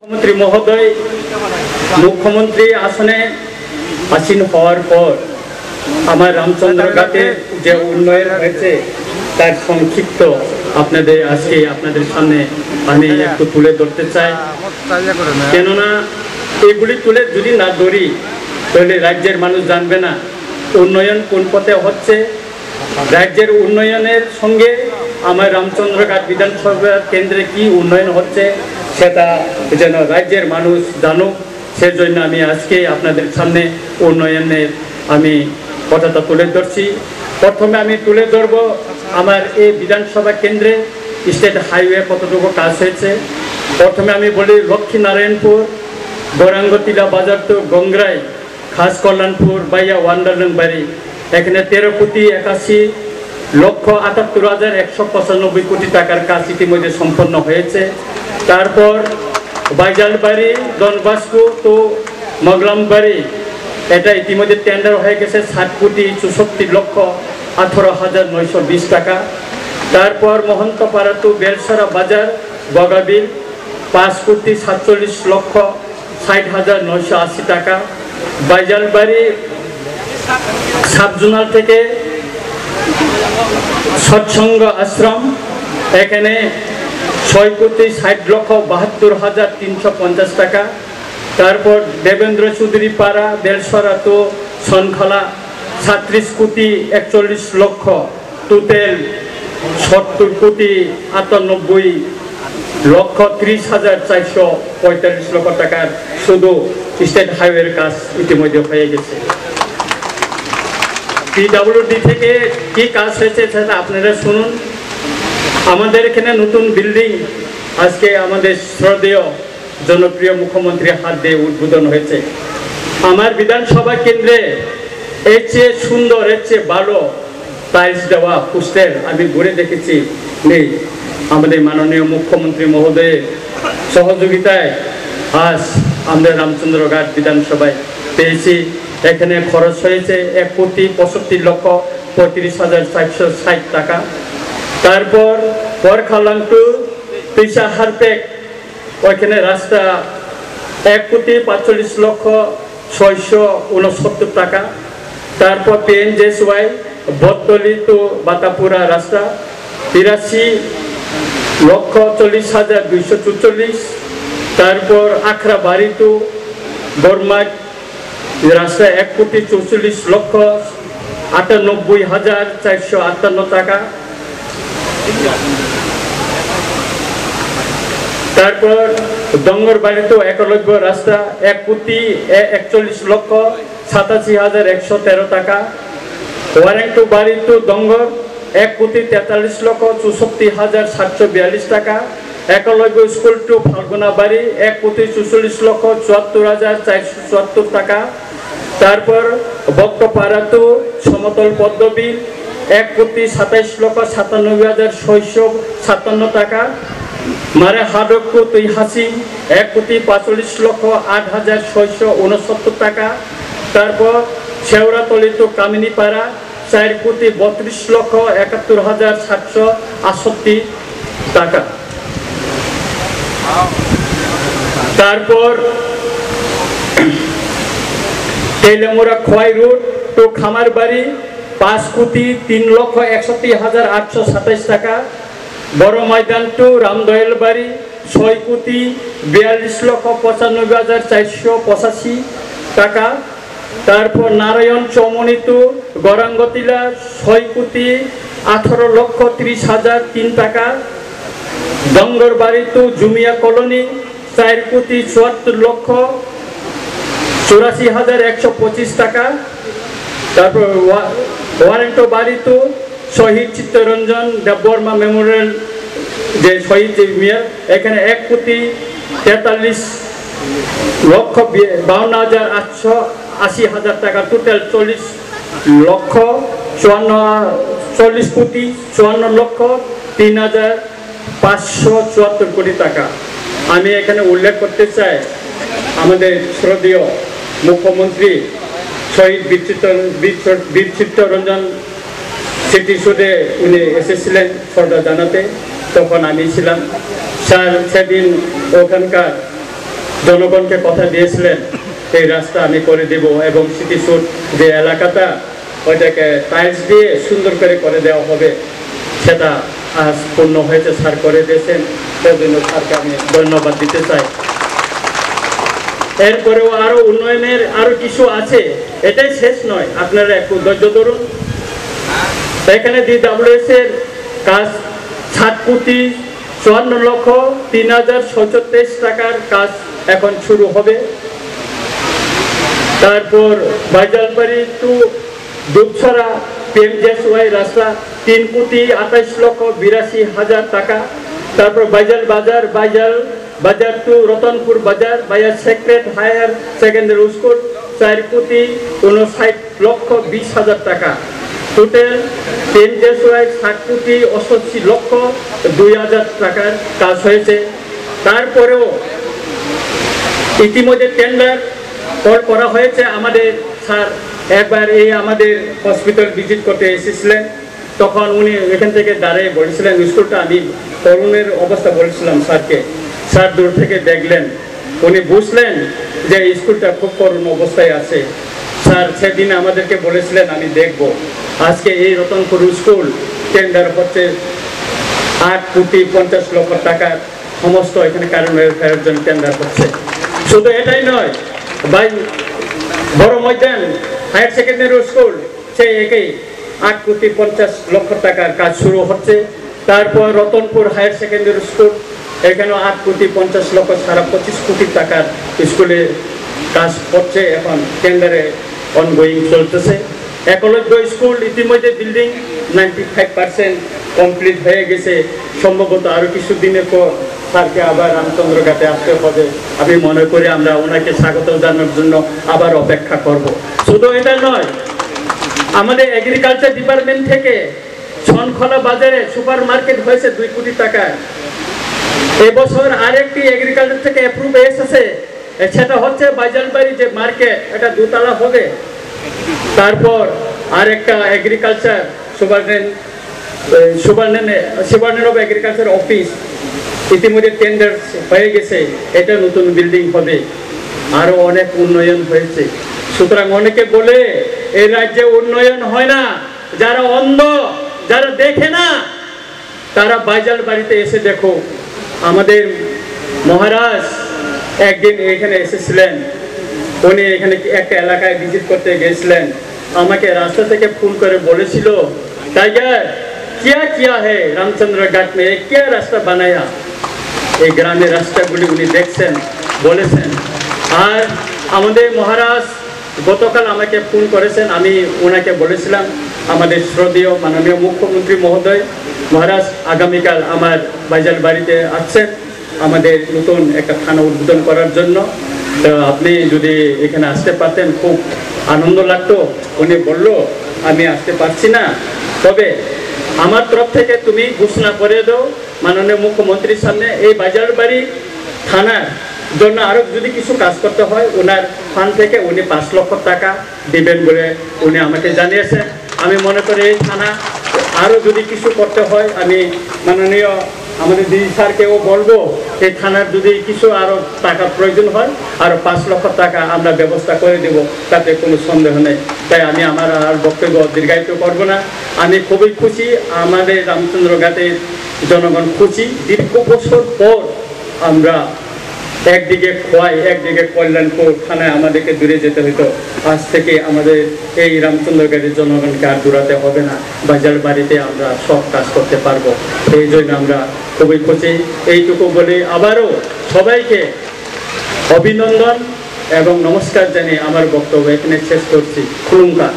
মুখ্যমন্ত্রী মহোদয় মুখ্যমন্ত্রী আসনে আসীন হওয়ার পর আমার রামচন্দ্রঘাটে যে উন্নয়ন হয়েছে তার সংক্ষিপ্ত আপনাদের সামনে আমি একটু তুলে ধরতে চাই। কেননা এগুলি তুলে যদি না ধরি তাহলে রাজ্যের মানুষ জানবে না উন্নয়ন কোন পথে হচ্ছে। রাজ্যের উন্নয়নের সঙ্গে আমার রামচন্দ্রঘাট বিধানসভা কেন্দ্রে কি উন্নয়ন হচ্ছে সেটা যেন রাজ্যের মানুষ জানুক, সেজন্য আমি আজকে আপনাদের সামনে উন্নয়নের কথাটা তুলে ধরছি। প্রথমে আমি তুলে ধরব আমার এই বিধানসভা কেন্দ্রে স্টেট হাইওয়ে কতটুকু কাজ হয়েছে। প্রথমে আমি বলি লক্ষ্মীনারায়ণপুর গৌরাঙ্গতিলা বাজার তো গঙ্গরাই খাস কল্যাণপুর বাইয়া ওয়ান্ডারলং বাড়ি, এখানে 13,78,195 কোটি টাকার কাজ ইতিমধ্যে সম্পন্ন হয়েছে। তারপর বাইজালবাড়ি ডনবাস্কো তো মগলামবাড়ি, এটা ইতিমধ্যে টেন্ডার হয়ে গেছে 7,64,18,920 টাকা। তারপর মহন্তপাড়া টু বেলসরা বাজার বগাবিল 5,47,60,980 টাকা। বাইজালবাড়ি সাবজোনাল থেকে সৎসঙ্গ আশ্রম, এখানে 6,60,72,350 টাকা। তারপর দেবেন্দ্র চৌধুরী পাড়া বেলসরা তো সনখলা 37,41,00,000, তুতেল 70,98,30,445 টাকার শুধু স্টেট হাইওয়ের কাজ ইতিমধ্যে হয়ে গেছে। পিডব্লিউডি থেকে কি কাজ হয়েছে সেটা আপনারা শুনুন। আমাদের এখানে নতুন বিল্ডিং আজকে আমাদের শ্রদ্ধেয় জনপ্রিয় মুখ্যমন্ত্রীর হাত দিয়ে উদ্বোধন হয়েছে। আমার বিধানসভা কেন্দ্রে এর চেয়ে সুন্দর, এর চেয়ে ভালো টাইলস দেওয়া হোস্টেল আমি ঘুরে দেখেছি নেই। আমাদের মাননীয় মুখ্যমন্ত্রী মহোদয়ের সহযোগিতায় আজ আমাদের রামচন্দ্রঘাট বিধানসভায় পেয়েছি। এখানে খরচ হয়েছে 1,65,35,460 টাকা। তারপর বরখালাং টু পিসাহারপেক ওইখানে রাস্তা 1,45,669 টাকা। তারপর PNJSY বটতলি টু বাতাপুরা রাস্তা 83,40,244। তারপর আখড়াবাড়ি টু বরমাট রাস্তা 1,64,98,458 টাকা। তারপর ডঙ্গরবাড়ি টু একলব্য রাস্তা 1,41,87,113 টাকা। ওয়ারেন্টু বাড়ি টু ডঙ্গর 1,43,64,742 টাকা। একলব্য স্কুল টু ফাল্গুনা বাড়ি 1,44,74,474 টাকা। তারপর বক্তপাড়া টু সমতল পদ্মবিল 1,27,97,657 টাকা। মারে হাডক টু তুইহাসি 1,45,08,669 টাকা। তারপর শেওড়াতলি টু কামিনীপাড়া 4,32,71,768 টাকা। তারপর তেলেমুরা খোয়াই রোড টু খামারবাড়ি 5,03,61,827 টাকা। বড় ময়দান টু রামদয়াল বাড়ি 6,42,95,485 টাকা। তারপর নারায়ণ চৌমনি টু গৌরাঙ্গতিলা 6,18,30,003 টাকা। ডঙ্গরবাড়ি টু জুমিয়া কলোনি 4,74,84,125 টাকা। তারপর ওয়ারেন্টো বাড়ি টু শহীদ চিত্তরঞ্জন দেববর্মা মেমোরিয়াল যে শহীদ মিয়ার, এখানে 1,43,52,880 টাকা। টোটাল 40,54,54,03,574 কোটি টাকা। আমি এখানে উল্লেখ করতে চাই আমাদের শ্রদ্ধেয় মুখ্যমন্ত্রী শহীদ বীর চিত্তরঞ্জন স্মৃতিসৌধে উনি এসেছিলেন শ্রদ্ধা জানাতে, তখন আমি ছিলাম। স্যার সেদিন ওখানকার জনগণকে কথা দিয়েছিলেন এই রাস্তা আমি করে দেব এবং স্মৃতিসৌধ যে এলাকাটা ওইটাকে টাইলস দিয়ে সুন্দর করে দেওয়া হবে, সেটা আজ পূর্ণ হয়েছে। স্যার করে দিয়েছেন, সেই জন্য স্যারকে আমি ধন্যবাদ দিতে চাই। এরপরেও আরো উন্নয়নের আরো কিছু আছে, এটাই শেষ নয়, আপনারা একটু ধৈর্য ধরুন। এখানে DWS এর কাজ 7,54,03,037 টাকার কাজ এখন শুরু হবে। তারপর বাইজালবাড়ি টু দুপছড়া PMGSY রাস্তা 3,28,82,000 টাকা। তারপর বাইজাল বাজার টু রতনপুর বাজার বায়া সেক্রেট হায়ার সেকেন্ডারি স্কুল 4,59,20,000 টাকা। টোটাল PMGSY 7,68,02,000 টাকার কাজ হয়েছে। তারপরেও ইতিমধ্যে টেন্ডার করা হয়েছে। আমাদের স্যার একবার এই আমাদের হসপিটাল ভিজিট করতে এসেছিলেন, তখন উনি এখান থেকে দাঁড়িয়ে বলেছিলেন স্কুলটা, আমি তরুণের অবস্থা বলেছিলাম স্যারকে, স্যার দূর থেকে দেখলেন, উনি বুঝলেন যে স্কুলটা খুব করুণ অবস্থায় আছে। স্যার সেদিন আমাদেরকে বলেছিলেন আমি দেখব। আজকে এই রতনপুর স্কুল টেন্ডার হচ্ছে 8,50,00,000 টাকার, সমস্ত এখানে কারণ ফেরার জন্য টেন্ডার হচ্ছে। শুধু এটাই নয়, বড় ময়দান হায়ার সেকেন্ডারি স্কুল সেই একই 8,50,00,000 টাকার কাজ শুরু হচ্ছে। তারপর রতনপুর হায়ার সেকেন্ডারি স্কুল, এখানেও 8,50,00,000 সারা 25 কোটি টাকার স্কুলে কাজ করছে, এখন টেন্ডারে অনগোয়িং চলতেছে। একলব্য স্কুল ইতিমধ্যে বিল্ডিং 95% কমপ্লিট হয়ে গেছে। সম্ভবত আরো কিছুদিনের পর স্যারকে আবার রামচন্দ্রঘাটে আসতে হবে। আমি মনে করি আমরা ওনাকে স্বাগত জানানোর জন্য আবার অপেক্ষা করব। শুধু এটা নয়, আমাদের এগ্রিকালচার ডিপার্টমেন্ট থেকে ছনখলা বাজারে সুপার মার্কেট হয়েছে 2 কোটি টাকা। এবছর আরেকটি এগ্রিকালচার থেকে অ্যাপ্রুভ এসেছে, সেটা হচ্ছে বাইজালবাড়ি যে মার্কেট, এটা 2 তলা হবে। তারপর আরেকটা এগ্রিকালচার সুপারিনটেনডেন্ট এগ্রিকালচার অফিস ইতিমধ্যে টেন্ডার হয়ে গেছে, এটা নতুন বিল্ডিং হবে। আরো অনেক উন্নয়ন হয়েছে। সুতরাং অনেকে বলে এই রাজ্যে উন্নয়ন হয় না, যারা অন্ধ, যারা দেখে না, তারা বাইজালবাড়িতে এসে দেখো। আমাদের মহারাজ একদিন এখানে এসেছিলেন, উনি এখানে একটা এলাকায় ভিজিট করতে গেছিলেন, আমাকে রাস্তা থেকে ফোন করে বলেছিল, টাইগার क्या है रामचंद्रघाट में, क्या रास्ता बनाया। এই গ্রামের রাস্তাগুলি উনি দেখছেন, বলেছেন। আর আমাদের মহারাজ গতকাল আমাকে ফোন করেছেন, আমি ওনাকে বলেছিলাম আমাদের শ্রদ্ধেয় মাননীয় মুখ্যমন্ত্রী মহোদয় মহারাজ আগামীকাল আমার বাইজালবাড়িতে আসছেন আমাদের নতুন একটা থানা উদ্বোধন করার জন্য। তো আপনি যদি এখানে আসতে পারতেন খুব আনন্দ লাগতো। উনি বলল আমি আসতে পারছি না, তবে আমার তরফ থেকে তুমি ঘোষণা করে দাও মাননীয় মুখ্যমন্ত্রীর সামনে, এই বাইজালবাড়ি থানার জন্য আরো যদি কিছু কাজ করতে হয় ওনার ফান্ড থেকে উনি 5 লক্ষ টাকা দিবেন বলে উনি আমাকে জানিয়েছেন। আমি মনে করি এই থানা আরো যদি কিছু করতে হয়, আমি মাননীয় আমাদের দিদি স্যারকেও বলবো এই থানার যদি কিছু আরো টাকা প্রয়োজন হয় আরো 5 লক্ষ টাকা আমরা ব্যবস্থা করে দেব, তাতে কোনো সন্দেহ নেই। তাই আমি আমার আর বক্তব্য দীর্ঘায়িত করব না। আমি খুবই খুশি, আমাদের রামচন্দ্রঘাটের জনগণ খুশি। দীর্ঘ বছর পর আমরা একদিকে খোয়াই, একদিকে কল্যাণপুর থানায় আমাদেরকে দূরে যেতে হতো, আজ থেকে আমাদের এই রামচন্দ্রঘাটের জনগণকে আর দূরাতে হবে না, বাইজালবাড়িতে আমরা সব কাজ করতে পারবো। এই জন্য আমরা খুবই খুশি। এইটুকু বলে আবারও সবাইকে অভিনন্দন এবং নমস্কার জানিয়ে আমার বক্তব্য এখানে শেষ করছি। খুলুমকা।